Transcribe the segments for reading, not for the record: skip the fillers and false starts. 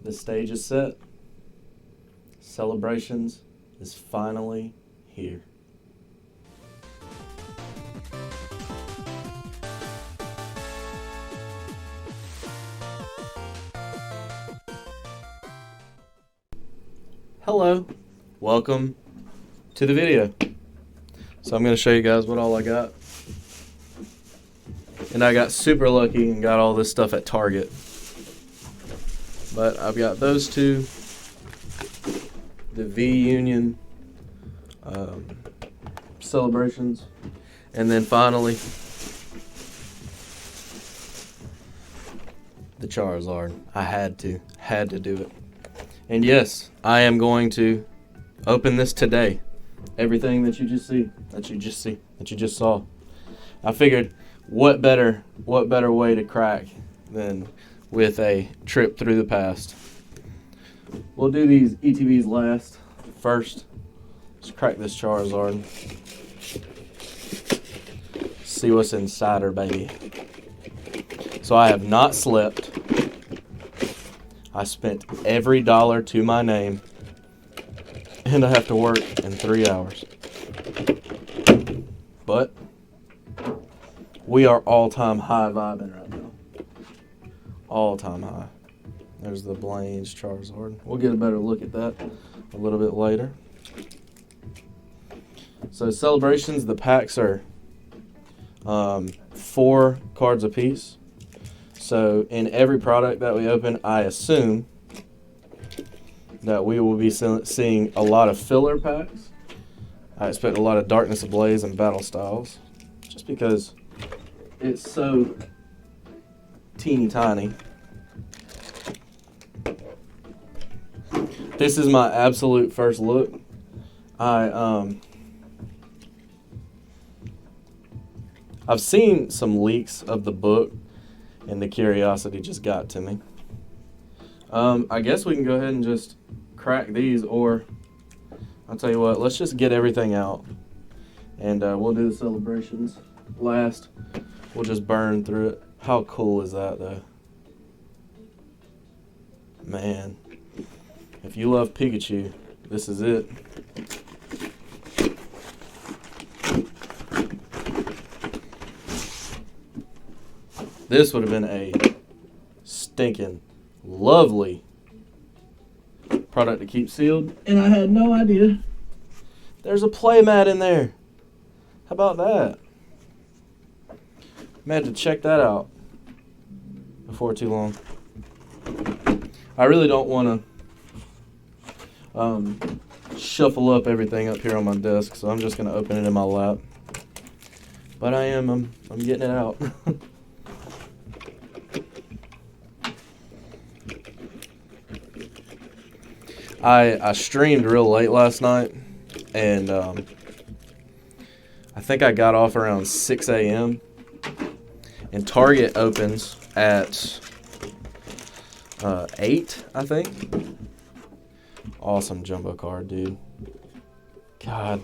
The stage is set. Celebrations is finally here. Hello, welcome to the video. So I'm going to show you guys what all I got. And I got super lucky and got all this stuff at Target. But I've got those two, the V-Union celebrations, and then finally the Charizard. I had to do it. And yes, I am going to open this today. Everything that you just saw. I figured what better way to crack than with a trip through the past. We'll do these ETBs last. First, let's crack this Charizard. See what's inside her, baby. So I have not slept. I spent every dollar to my name. And I have to work in 3 hours. But we are all-time high vibing right now. All-time high. There's the Blaine's Charizard. We'll get a better look at that a little bit later. So celebrations, the packs are 4 cards apiece. So in every product that we open, I assume that we will be seeing a lot of filler packs. I expect a lot of Darkness Ablaze and Battle Styles, just because it's so teeny tiny. This is my absolute first look. I've seen some leaks of the book, and the curiosity just got to me. I guess we can go ahead and just crack these, or I'll tell you what, let's just get everything out, and we'll do the celebrations last. We'll just burn through it. How cool is that, though? Man, if you love Pikachu, this is it. This would have been a stinking lovely product to keep sealed, and I had no idea there's a play mat in there. How about that? I had to check that out before too long. I really don't want to shuffle up everything up here on my desk, so I'm just going to open it in my lap. But I'm getting it out. I streamed real late last night, and I think I got off around 6 a.m. And Target opens at 8, I think. Awesome jumbo card, dude. God.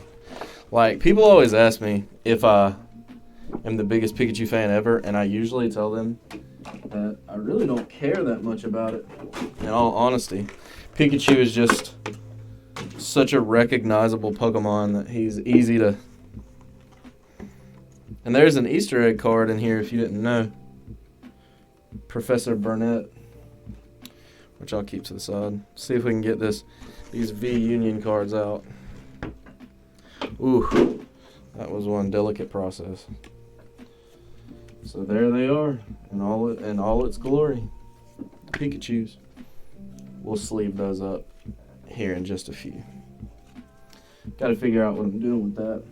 Like, people always ask me if I am the biggest Pikachu fan ever, and I usually tell them that I really don't care that much about it, in all honesty. Pikachu is just such a recognizable Pokemon that he's easy to... And there's an Easter egg card in here if you didn't know. Professor Burnett, which I'll keep to the side. See if we can get these V-Union cards out. Ooh, that was one delicate process. So there they are in all its glory. Pikachus. We'll sleeve those up here in just a few. Got to figure out what I'm doing with that.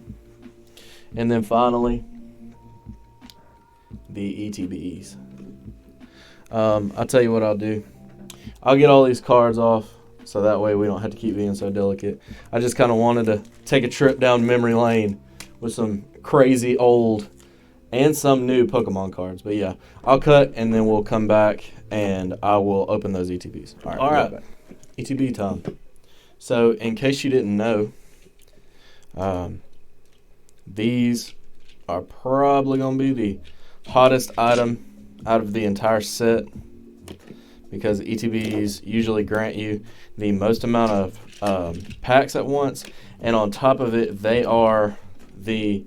And then finally, the ETBs. I'll tell you what I'll do. I'll get all these cards off so that way we don't have to keep being so delicate. I just kind of wanted to take a trip down memory lane with some crazy old and some new Pokemon cards. But yeah, I'll cut and then we'll come back and I will open those ETBs. All right. ETB time. So in case you didn't know, these are probably going to be the hottest item out of the entire set because ETBs usually grant you the most amount of packs at once, and on top of it, they are the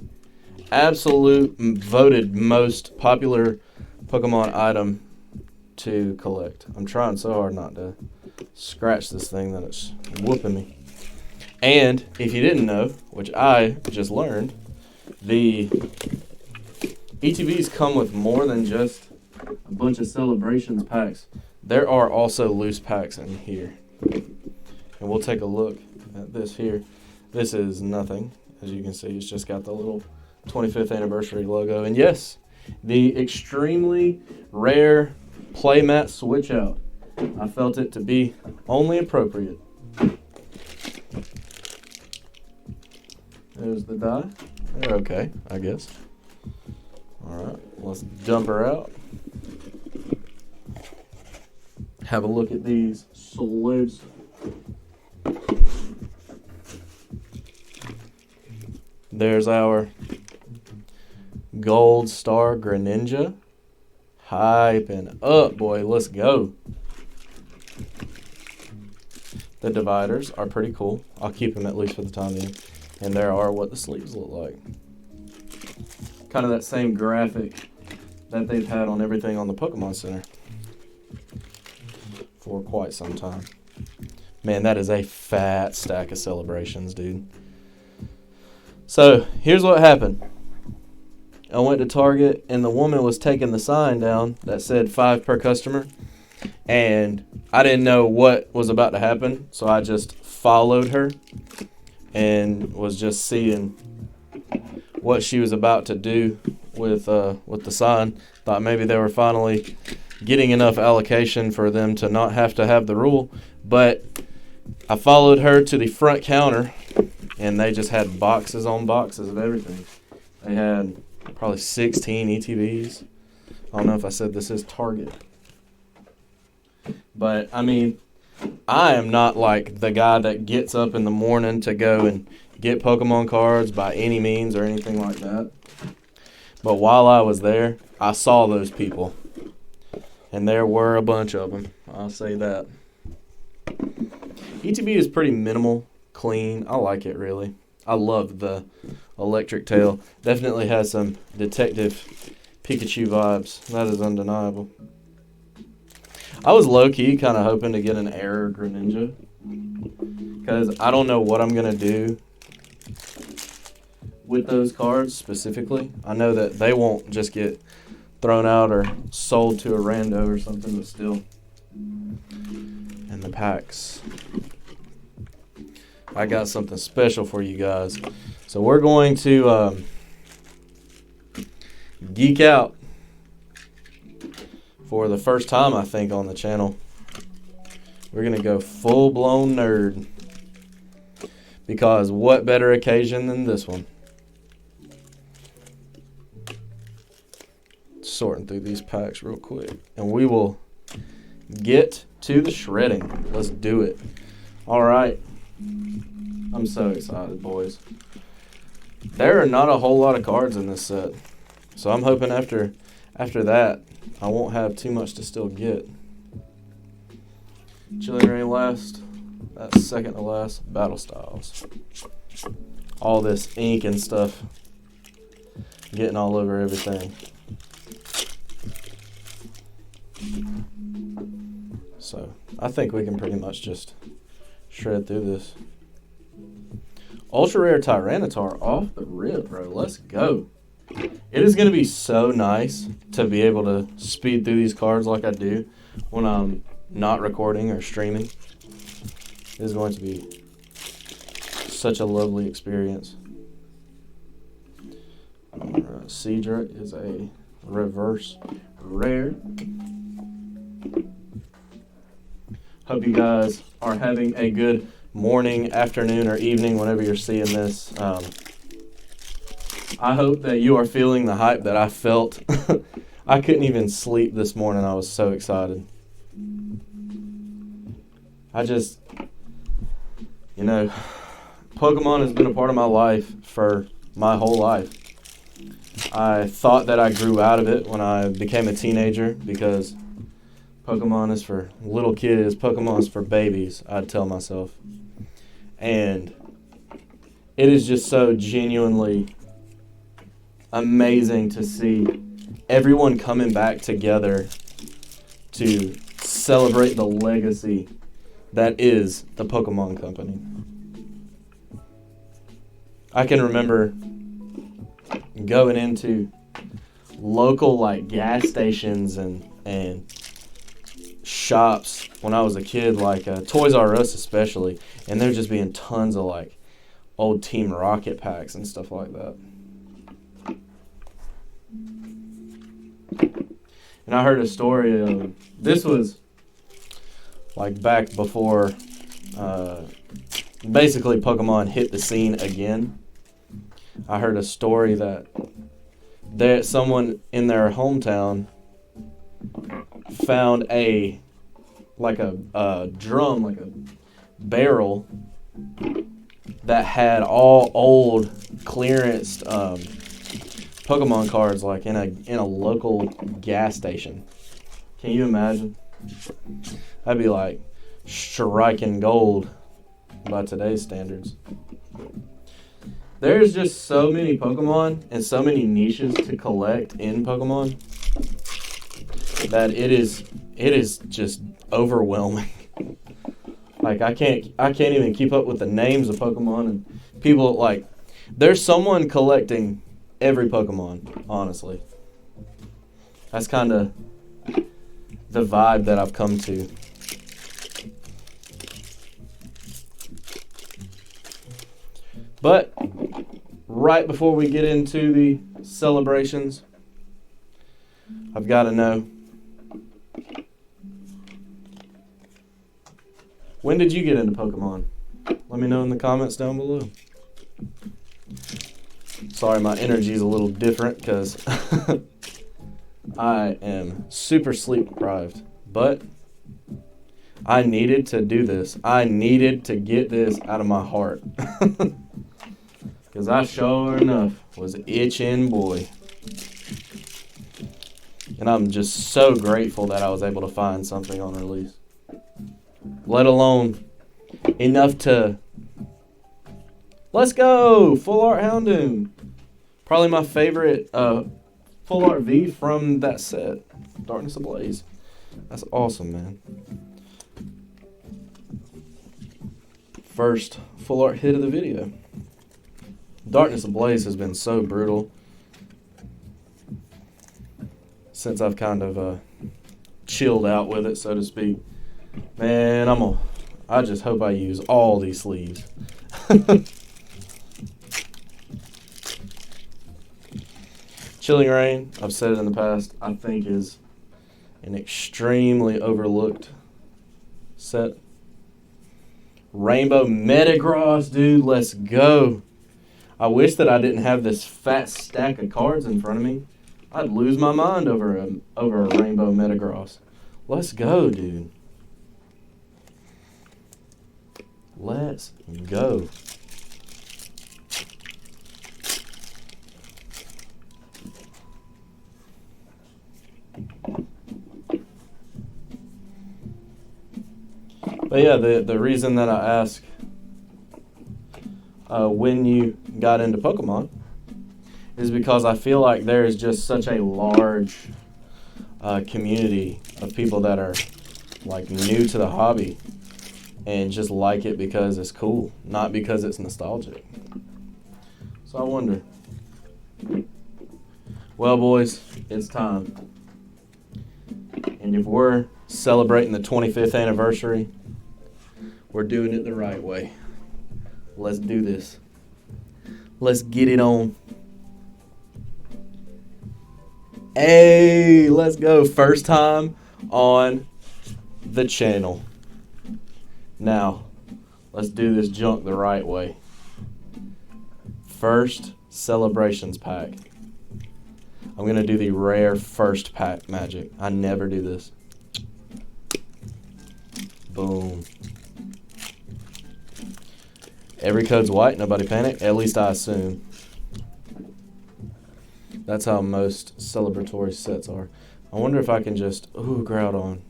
absolute voted most popular Pokemon item to collect. I'm trying so hard not to scratch this thing that it's whooping me. And if you didn't know, which I just learned, the ETBs come with more than just a bunch of celebrations packs. There are also loose packs in here. And we'll take a look at this here. This is nothing. As you can see, it's just got the little 25th anniversary logo. And yes, the extremely rare playmat switch out. I felt it to be only appropriate. There's the die. They're okay, I guess. Alright, let's dump her out. Have a look at these salutes. There's our Gold Star Greninja. Hyping up, boy. Let's go. The dividers are pretty cool. I'll keep them at least for the time being. And there are what the sleeves look like. Kind of that same graphic that they've had on everything on the Pokemon Center for quite some time. Man, that is a fat stack of celebrations, dude. So, here's what happened. I went to Target, and the woman was taking the sign down that said 5 per customer. And I didn't know what was about to happen, so I just followed her and was just seeing what she was about to do with the sign. Thought maybe they were finally getting enough allocation for them to not have to have the rule. But I followed her to the front counter, and they just had boxes on boxes of everything. They had probably 16 ETBs. I don't know if I said this is Target. But, I mean, I am not like the guy that gets up in the morning to go and get Pokemon cards by any means or anything like that. But while I was there, I saw those people. And there were a bunch of them. I'll say that. ETB is pretty minimal, clean. I like it, really. I love the electric tail. Definitely has some Detective Pikachu vibes. That is undeniable. I was low-key kind of hoping to get an Error Greninja, because I don't know what I'm going to do with those cards specifically. I know that they won't just get thrown out or sold to a rando or something, but still. And the packs. I got something special for you guys. So we're going to geek out for the first time, I think, on the channel. We're going to go full-blown nerd. Because what better occasion than this one? Sorting through these packs real quick. And we will get to the shredding. Let's do it. All right. I'm so excited, boys. There are not a whole lot of cards in this set. So I'm hoping after that, I won't have too much to still get. Chilling last. That's second to last. Battle Styles. All this ink and stuff getting all over everything. So I think we can pretty much just shred through this. Ultra Rare Tyranitar off the rip, bro. Let's go. It is going to be so nice to be able to speed through these cards like I do when I'm not recording or streaming. It is going to be such a lovely experience. Seadra is a reverse rare. Hope you guys are having a good morning, afternoon, or evening whenever you're seeing this. I hope that you are feeling the hype that I felt. I couldn't even sleep this morning. I was so excited. Pokemon has been a part of my life for my whole life. I thought that I grew out of it when I became a teenager because Pokemon is for little kids. Pokemon is for babies, I'd tell myself. And it is just so genuinely amazing to see everyone coming back together to celebrate the legacy that is the Pokemon Company. I can remember going into local like gas stations and shops when I was a kid, like Toys R Us especially, and there just being tons of like old Team Rocket packs and stuff like that. And I heard a story of, this was like back before basically Pokemon hit the scene again. I heard a story that someone in their hometown found a drum, like a barrel that had all old clearanced Pokemon cards, like in a local gas station. Can you imagine? That'd be like striking gold by today's standards. There's just so many Pokemon and so many niches to collect in Pokemon that it is just overwhelming. Like I can't even keep up with the names of Pokemon, and people like, there's someone collecting every Pokemon, honestly. That's kind of the vibe that I've come to. But right before we get into the celebrations, I've got to know, when did you get into Pokemon? Let me know in the comments down below. Sorry, my energy is a little different because I am super sleep deprived. But I needed to do this. I needed to get this out of my heart. Because I sure enough was itching, boy. And I'm just so grateful that I was able to find something on release. Let alone enough to... Let's go! Full Art Houndoom. Probably my favorite Full Art V from that set. Darkness Ablaze. That's awesome, man. First Full Art hit of the video. Darkness Ablaze has been so brutal since I've kind of chilled out with it, so to speak. Man, I just hope I use all these sleeves. Chilling Reign, I've said it in the past, I think is an extremely overlooked set. Rainbow Metagross, dude, let's go. I wish that I didn't have this fat stack of cards in front of me. I'd lose my mind over a Rainbow Metagross. Let's go, dude. Let's go. But yeah, the reason that I ask when you got into Pokemon is because I feel like there is just such a large community of people that are like new to the hobby and just like it because it's cool, not because it's nostalgic. So I wonder. Well, boys, it's time. And if we're celebrating the 25th anniversary, we're doing it the right way. Let's do this. Let's get it on. Hey, let's go. First time on the channel. Now, let's do this junk the right way. First celebrations pack. I'm going to do the rare first pack magic. I never do this. Boom. Every code's white, nobody panic. At least I assume. That's how most celebratory sets are. I wonder if I can just... Ooh, Groudon.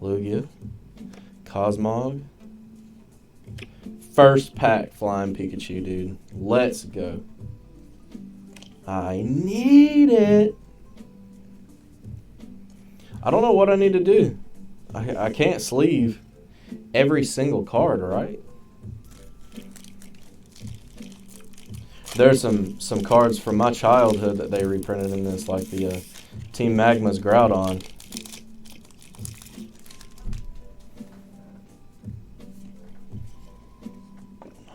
Lugia, Cosmog. First pack Flying Pikachu, dude. Let's go. I need it. I don't know what I need to do. I can't sleeve every single card, right? There's some cards from my childhood that they reprinted in this, like the Team Magma's Groudon.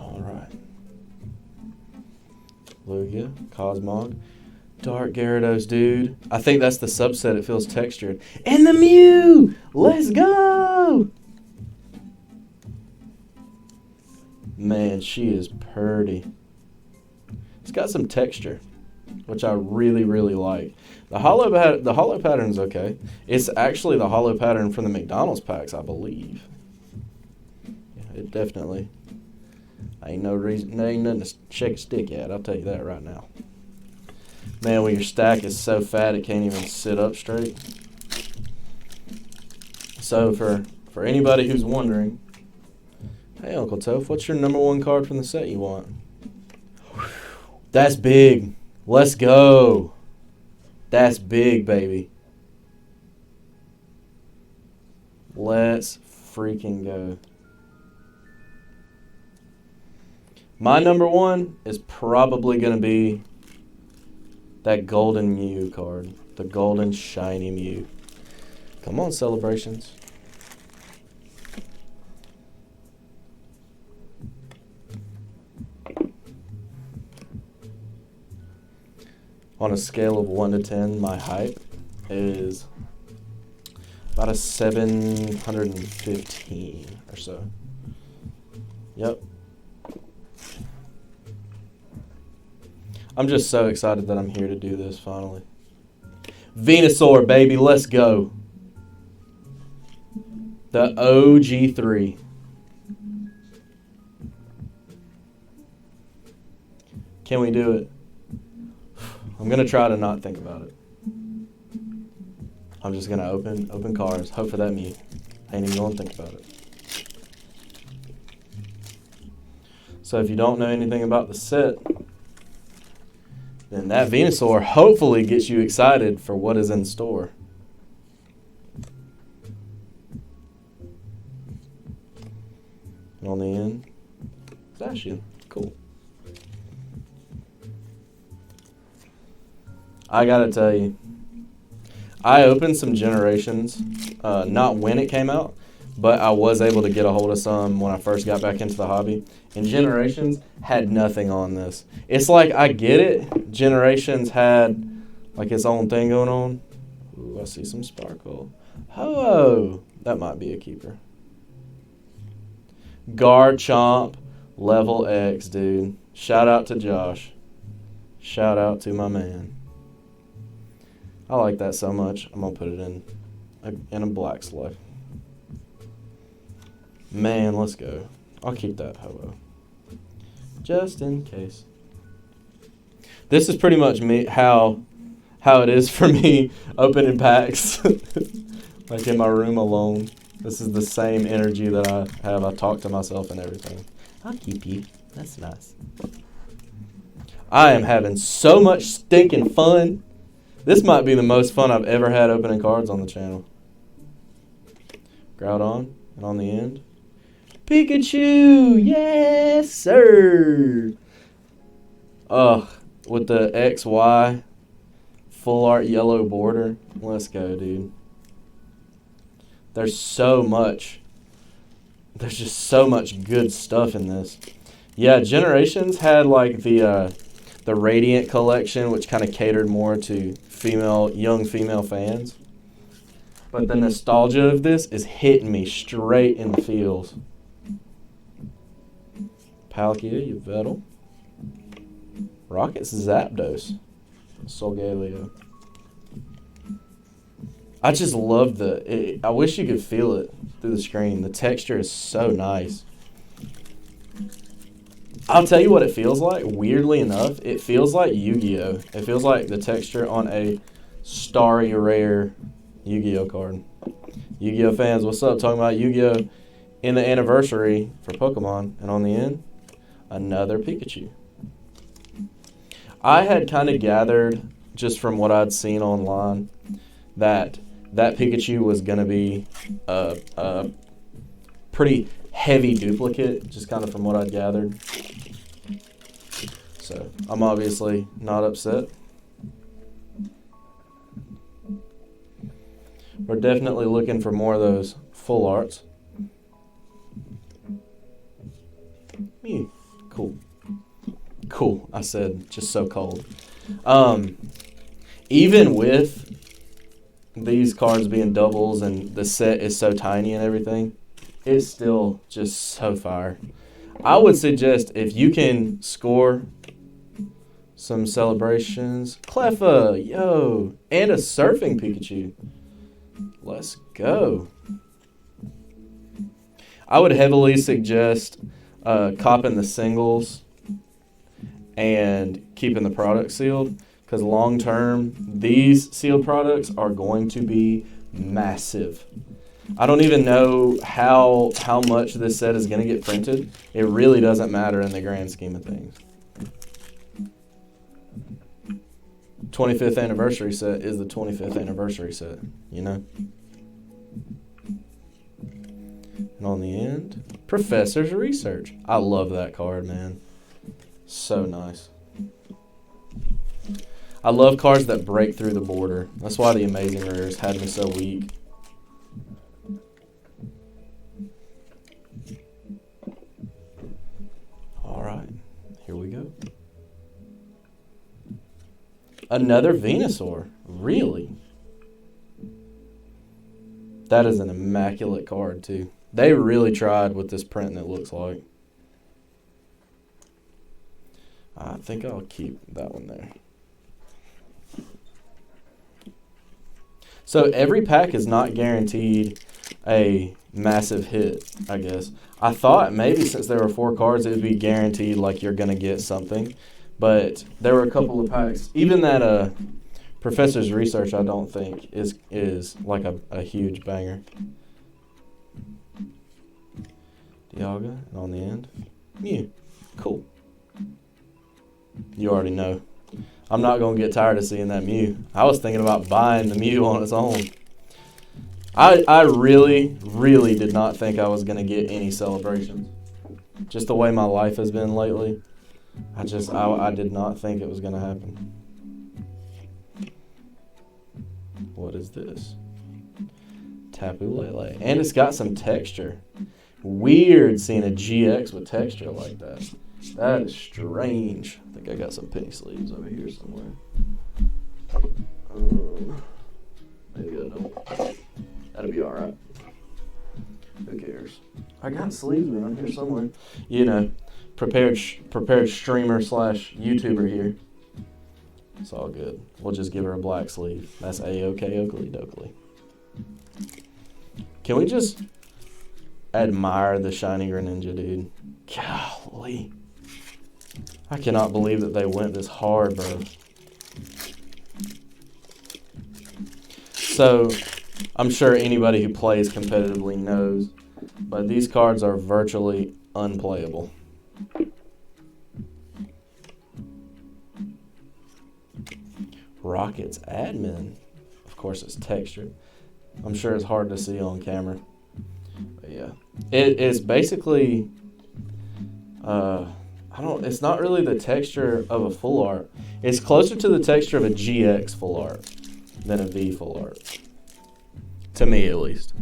All right. Lugia, Cosmog, Dark Gyarados, dude. I think that's the subset. It feels textured. And the Mew! Let's go! Man, she is pretty. It's got some texture, which I really, really like. The hollow pattern's okay. It's actually the hollow pattern from the McDonald's packs, I believe. Yeah, it definitely. Ain't nothing to shake a stick at. I'll tell you that right now. Man, when your stack is so fat it can't even sit up straight. So for anybody who's wondering, hey Uncle Toph, what's your number one card from the set you want? That's big. Let's go. That's big, baby. Let's freaking go. My number one is probably going to be that golden Mew card. The golden shiny Mew. Come on, Celebrations. On a scale of 1 to 10, my hype is about a 715 or so. Yep. I'm just so excited that I'm here to do this finally. Venusaur, baby, let's go. The OG3. Can we do it? I'm going to try to not think about it. I'm just going to open cards, hope for that Mew. Ain't even going to think about it. So if you don't know anything about the set, then that Venusaur hopefully gets you excited for what is in store. And on the end, Zacian. Cool. I gotta tell you, I opened some Generations, not when it came out, but I was able to get a hold of some when I first got back into the hobby. And Generations had nothing on this. It's like, I get it. Generations had like its own thing going on. Ooh, I see some sparkle. Oh, that might be a keeper. Garchomp, level X, dude. Shout out to Josh. Shout out to my man. I like that so much. I'm gonna put it in a black sleeve. Man, let's go. I'll keep that Ho-Oh. Just in case. This is pretty much me how it is for me opening packs. Like in my room alone. This is the same energy that I have. I talk to myself and everything. I'll keep you. That's nice. I am having so much stinking fun. This might be the most fun I've ever had opening cards on the channel. Groudon, and on the end, Pikachu! Yes, sir! Ugh, with the XY full art yellow border. Let's go, dude. There's just so much good stuff in this. Yeah, Generations had like the Radiant collection, which kind of catered more to young female fans. But the nostalgia of this is hitting me straight in the feels. Palkia, Yveltal. Rocket's Zapdos. Solgaleo. I just love I wish you could feel it through the screen. The texture is so nice. I'll tell you what it feels like. Weirdly enough, it feels like Yu-Gi-Oh! It feels like the texture on a starry rare Yu-Gi-Oh! Card. Yu-Gi-Oh fans, what's up? Talking about Yu-Gi-Oh in the anniversary for Pokemon, and on the end, another Pikachu. I had kind of gathered, just from what I'd seen online, that Pikachu was going to be a pretty heavy duplicate, just kind of from what I'd gathered. So I'm obviously not upset. We're definitely looking for more of those full arts. Mew. Cool. Cool, I said, just so cold. Even with these cards being doubles and the set is so tiny and everything, it's still just so fire. I would suggest if you can score some celebrations. Cleffa, yo, and a surfing Pikachu. Let's go. I would heavily suggest copping the singles and keeping the product sealed, because long term, these sealed products are going to be massive. I don't even know how much this set is going to get printed. It really doesn't matter in the grand scheme of things. 25th anniversary set is the 25th anniversary set, you know? And on the end, Professor's Research. I love that card, man. So nice. I love cards that break through the border. That's why the Amazing Rares had me so weak. All right, here we go. Another Venusaur. Really? That is an immaculate card, too. They really tried with this print, it looks like. I think I'll keep that one there. So every pack is not guaranteed a massive hit, I guess. I thought maybe since there were 4 cards, it would be guaranteed like you're going to get something. But there were a couple of packs. Even that Professor's Research, I don't think, is like a huge banger. Dialga, and on the end, Mew. Cool. You already know. I'm not going to get tired of seeing that Mew. I was thinking about buying the Mew on its own. I really, really did not think I was going to get any celebrations. Just the way my life has been lately. I did not think it was going to happen. What is this? Tapu Lele. And it's got some texture. Weird seeing a GX with texture like that. That is strange. I think I got some penny sleeves over here somewhere. Maybe I don't. That'll be alright. Who cares? I got sleeves around here somewhere. You know, prepared streamer / YouTuber here. It's all good. We'll just give her a black sleeve. That's A-OK, Oakley Dokley. Can we just admire the shiny Greninja, dude? Golly. I cannot believe that they went this hard, bro. So, I'm sure anybody who plays competitively knows, but these cards are virtually unplayable. Rocket's admin. Of course, it's textured. I'm sure it's hard to see on camera. But yeah. It is basically it's not really the texture of a full art. It's closer to the texture of a GX full art than a V full art. To me, at least.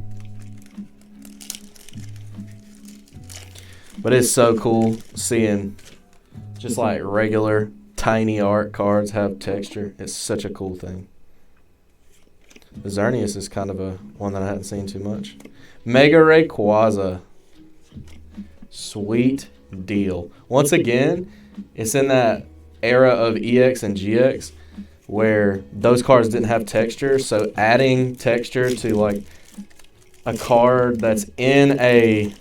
But it's so cool seeing just like regular tiny art cards have texture. It's such a cool thing. The Xerneas is kind of a one that I hadn't seen too much. Mega Rayquaza. Sweet deal. Once again, it's in that era of EX and GX where those cards didn't have texture, so adding texture to like a card that's it's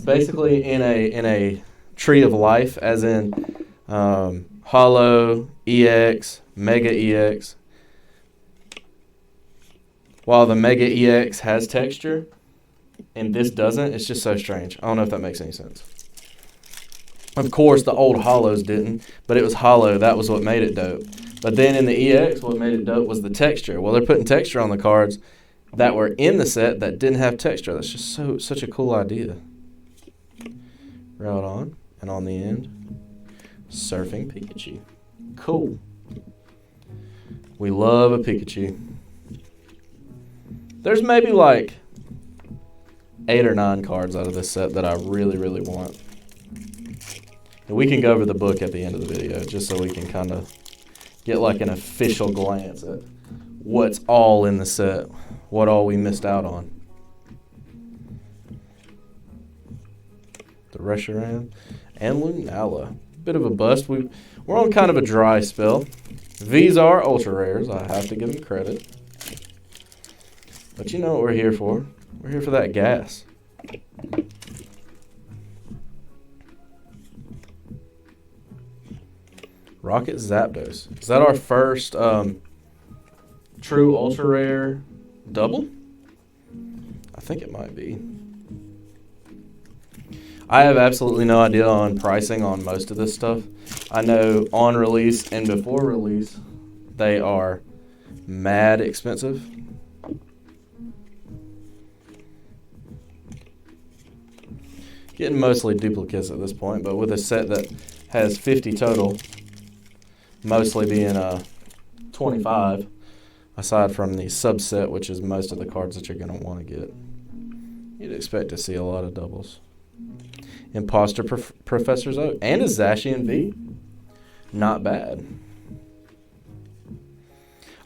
basically in a tree of life, as in Hollow, EX, Mega EX. while the Mega EX has texture and this doesn't. It's just so strange. I don't know if that makes any sense. Of course, the old Hollows didn't, but it was hollow. That was what made it dope. But then in the EX, what made it dope was the texture. Well, they're putting texture on the cards that were in the set that didn't have texture. That's just such a cool idea. Right on. And on the end, Surfing Pikachu. Cool. We love a Pikachu. There's maybe like 8 or 9 cards out of this set that I really, really want. And we can go over the book at the end of the video just so we can kind of get like an official glance at what's all in the set, what all we missed out on. The Reshiram and Lunala. Bit of a bust. We're on kind of a dry spell. These are ultra rares. I have to give them credit. But you know what we're here for. We're here for that gas. Rocket Zapdos. Is that our first true ultra rare double? I think it might be. I have absolutely no idea on pricing on most of this stuff. I know on release and before release, they are mad expensive. Getting mostly duplicates at this point, but with a set that has 50 total, mostly being 25, aside from the subset, which is most of the cards that you're going to want to get. You'd expect to see a lot of doubles. Imposter Professor's Oak and a Zacian V. Not bad.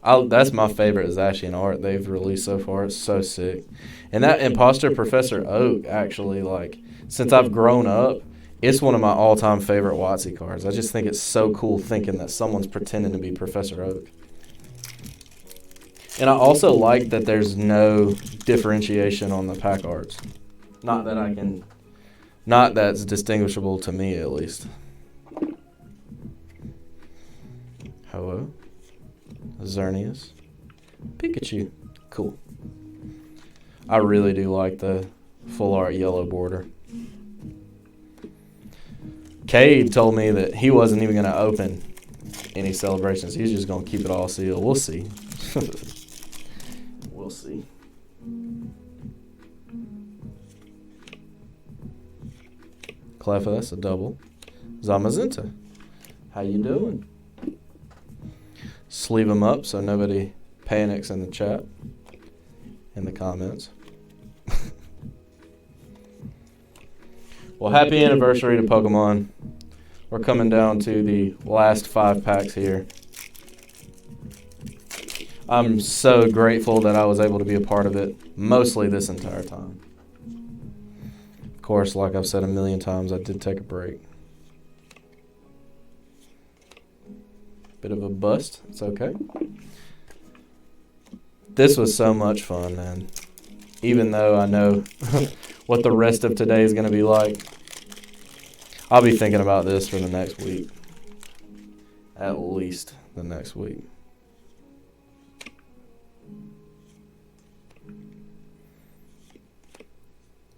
That's my favorite Zacian art they've released so far. It's so sick. And that Imposter Professor Oak, actually, like, since I've grown up, it's one of my all-time favorite WotC cards. I just think it's so cool thinking that someone's pretending to be Professor Oak. And I also like that there's no differentiation on the pack arts. Not that's distinguishable to me, at least. Hello. Xerneas. Pikachu. Cool. I really do like the full art yellow border. Cade told me that he wasn't even going to open any celebrations. He's just going to keep it all sealed. We'll see. We'll see. Cleffa, that's a double. Zamazenta. How you doing? Sleeve them up so nobody panics in the chat, in the comments. Well, happy anniversary to Pokemon. We're coming down to the last 5 packs here. I'm so grateful that I was able to be a part of it mostly this entire time. Of course, like I've said a million times, I did take a break. Bit of a bust. It's okay. This was so much fun, man. Even though I know what the rest of today is going to be like, I'll be thinking about this for the next week. At least the next week.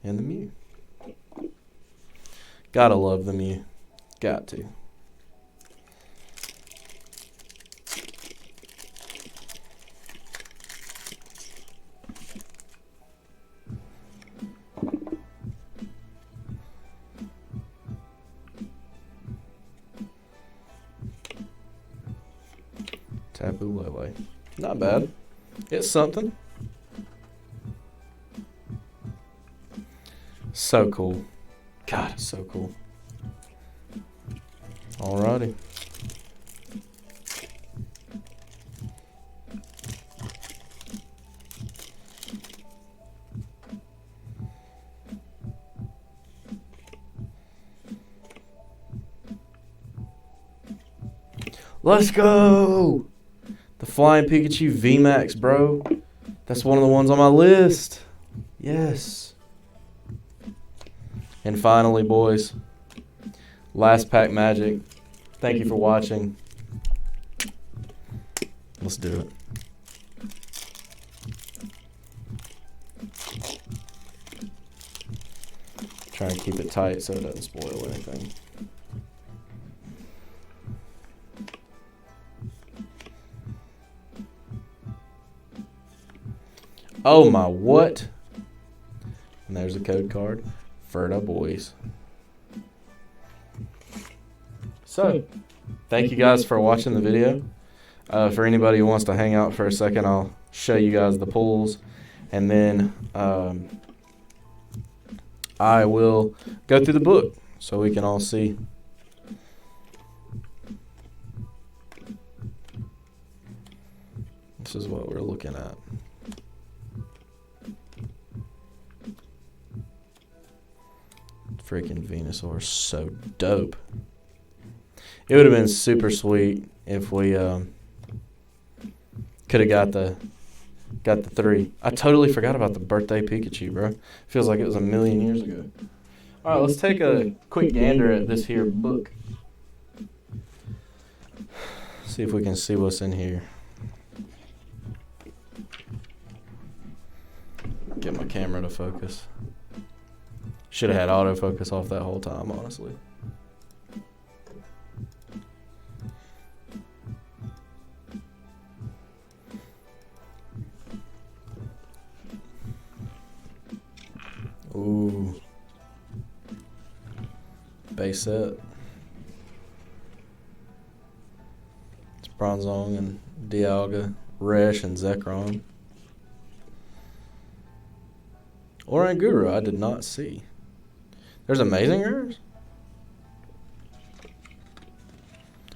And the Mew. Gotta love the Mew. Got to. Tapu Lele. Not bad. It's something. So cool. God, it's so cool. Alrighty. Let's go! The Flying Pikachu VMAX, bro. That's one of the ones on my list. Yes. And finally, boys, last pack magic. Thank you for watching. Let's do it. Trying to keep it tight so it doesn't spoil anything. Oh my what? And there's a code card for the boys. So, thank you guys for watching the video. For anybody who wants to hang out for a second, I'll show you guys the pools. And then I will go through the book so we can all see. This is what we're looking at. Freaking Venusaur, so dope. It would have been super sweet if we could have got the 3. I totally forgot about the birthday Pikachu, bro. Feels like it was a million years ago. All right, let's take a quick gander at this here book. See if we can see what's in here. Get my camera to focus. Should have had autofocus off that whole time, honestly. Ooh. Base set. It's Bronzong and Dialga, Resh and Zekrom. Oranguru, I did not see. There's amazing rares?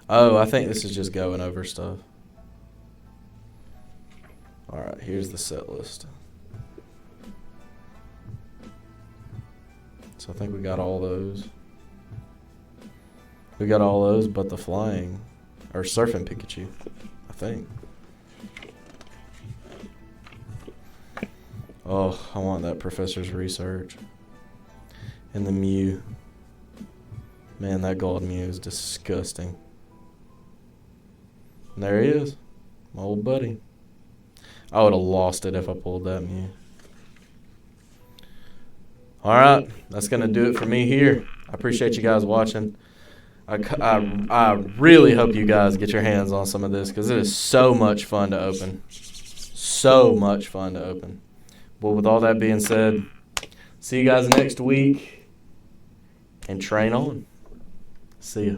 Oh, I think this is just going over stuff. Alright, here's the set list. So I think we got all those. We got all those but the flying, or surfing Pikachu, I think. Oh, I want that Professor's Research. And the Mew. Man, that gold Mew is disgusting. And there he is. My old buddy. I would have lost it if I pulled that Mew. Alright, that's going to do it for me here. I appreciate you guys watching. I really hope you guys get your hands on some of this because it is so much fun to open. So much fun to open. Well, with all that being said, see you guys next week. And train on. See ya.